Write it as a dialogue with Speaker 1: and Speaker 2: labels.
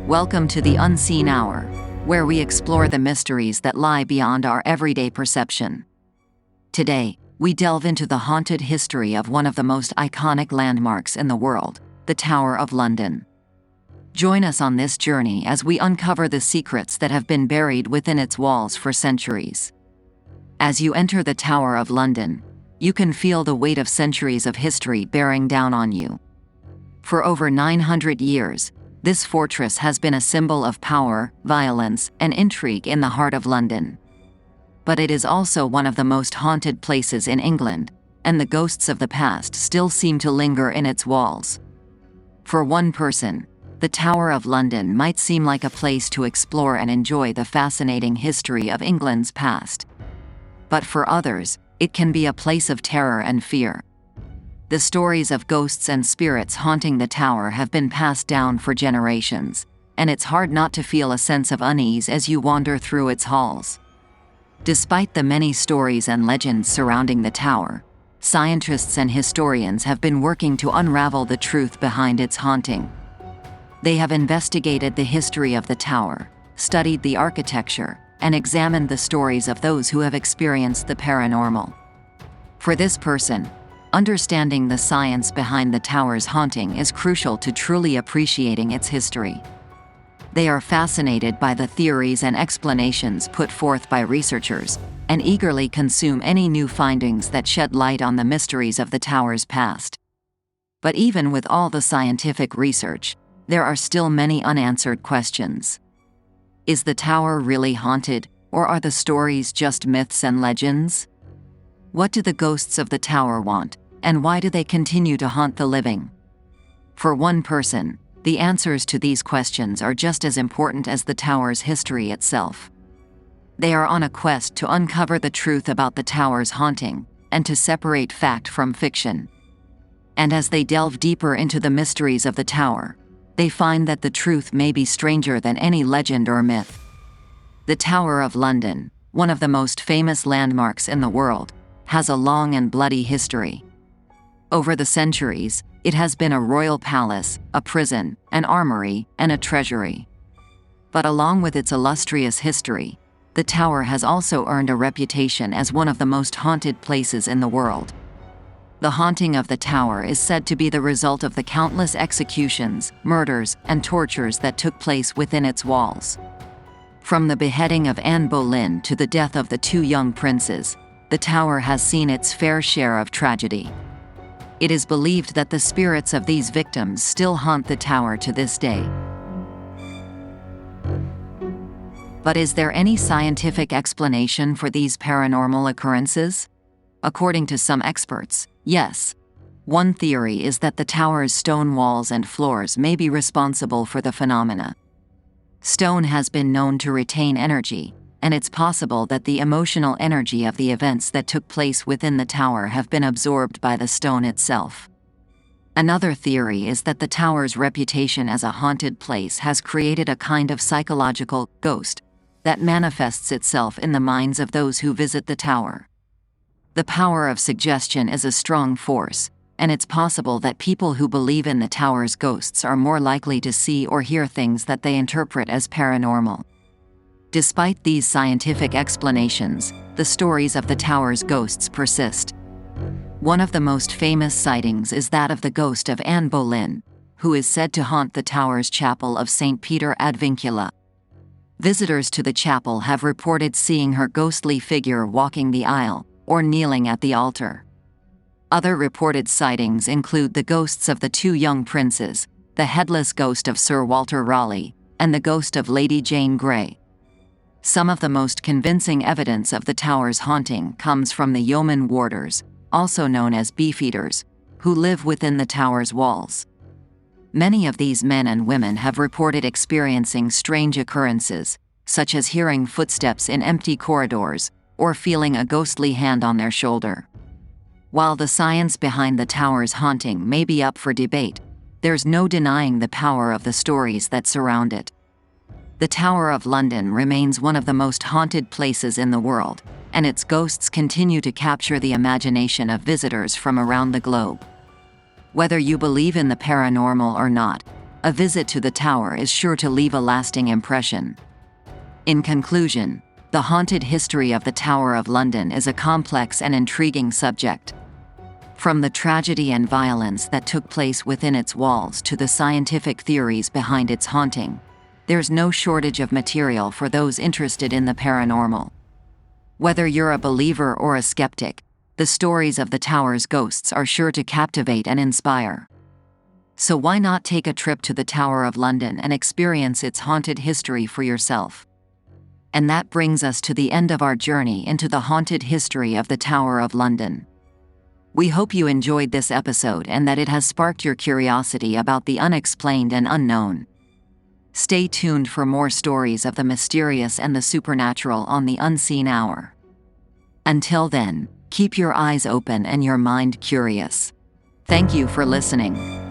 Speaker 1: Welcome to the Unseen Hour, where we explore the mysteries that lie beyond our everyday perception. Today, we delve into the haunted history of one of the most iconic landmarks in the world, the Tower of London. Join us on this journey as we uncover the secrets that have been buried within its walls for centuries. As you enter the Tower of London, you can feel the weight of centuries of history bearing down on you. For over 900 years, this fortress has been a symbol of power, violence, and intrigue in the heart of London. But it is also one of the most haunted places in England, and the ghosts of the past still seem to linger in its walls. For one person, the Tower of London might seem like a place to explore and enjoy the fascinating history of England's past. But for others, it can be a place of terror and fear. The stories of ghosts and spirits haunting the tower have been passed down for generations, and it's hard not to feel a sense of unease as you wander through its halls. Despite the many stories and legends surrounding the tower, scientists and historians have been working to unravel the truth behind its haunting. They have investigated the history of the tower, studied the architecture, and examined the stories of those who have experienced the paranormal. For this person, understanding the science behind the tower's haunting is crucial to truly appreciating its history. They are fascinated by the theories and explanations put forth by researchers, and eagerly consume any new findings that shed light on the mysteries of the tower's past. But even with all the scientific research, there are still many unanswered questions. Is the tower really haunted, or are the stories just myths and legends? What do the ghosts of the tower want, and why do they continue to haunt the living? For one person, the answers to these questions are just as important as the tower's history itself. They are on a quest to uncover the truth about the tower's haunting, and to separate fact from fiction. And as they delve deeper into the mysteries of the tower, they find that the truth may be stranger than any legend or myth. The Tower of London, one of the most famous landmarks in the world, has a long and bloody history. Over the centuries, it has been a royal palace, a prison, an armory, and a treasury. But along with its illustrious history, the tower has also earned a reputation as one of the most haunted places in the world. The haunting of the tower is said to be the result of the countless executions, murders, and tortures that took place within its walls. From the beheading of Anne Boleyn to the death of the two young princes, the tower has seen its fair share of tragedy. It is believed that the spirits of these victims still haunt the tower to this day. But is there any scientific explanation for these paranormal occurrences? According to some experts, yes. One theory is that the tower's stone walls and floors may be responsible for the phenomena. Stone has been known to retain energy, and it's possible that the emotional energy of the events that took place within the tower have been absorbed by the stone itself. Another theory is that the tower's reputation as a haunted place has created a kind of psychological ghost that manifests itself in the minds of those who visit the tower. The power of suggestion is a strong force, and it's possible that people who believe in the tower's ghosts are more likely to see or hear things that they interpret as paranormal. Despite these scientific explanations, the stories of the tower's ghosts persist. One of the most famous sightings is that of the ghost of Anne Boleyn, who is said to haunt the tower's chapel of St. Peter ad Vincula. Visitors to the chapel have reported seeing her ghostly figure walking the aisle, or kneeling at the altar. Other reported sightings include the ghosts of the two young princes, the headless ghost of Sir Walter Raleigh, and the ghost of Lady Jane Grey. Some of the most convincing evidence of the tower's haunting comes from the yeoman warders, also known as beefeaters, who live within the tower's walls. Many of these men and women have reported experiencing strange occurrences, such as hearing footsteps in empty corridors, or feeling a ghostly hand on their shoulder. While the science behind the tower's haunting may be up for debate, there's no denying the power of the stories that surround it. The Tower of London remains one of the most haunted places in the world, and its ghosts continue to capture the imagination of visitors from around the globe. Whether you believe in the paranormal or not, a visit to the tower is sure to leave a lasting impression. In conclusion, the haunted history of the Tower of London is a complex and intriguing subject. From the tragedy and violence that took place within its walls to the scientific theories behind its haunting, there's no shortage of material for those interested in the paranormal. Whether you're a believer or a skeptic, the stories of the tower's ghosts are sure to captivate and inspire. So why not take a trip to the Tower of London and experience its haunted history for yourself? And that brings us to the end of our journey into the haunted history of the Tower of London. We hope you enjoyed this episode and that it has sparked your curiosity about the unexplained and unknown. Stay tuned for more stories of the mysterious and the supernatural on the Unseen Hour. Until then, keep your eyes open and your mind curious. Thank you for listening.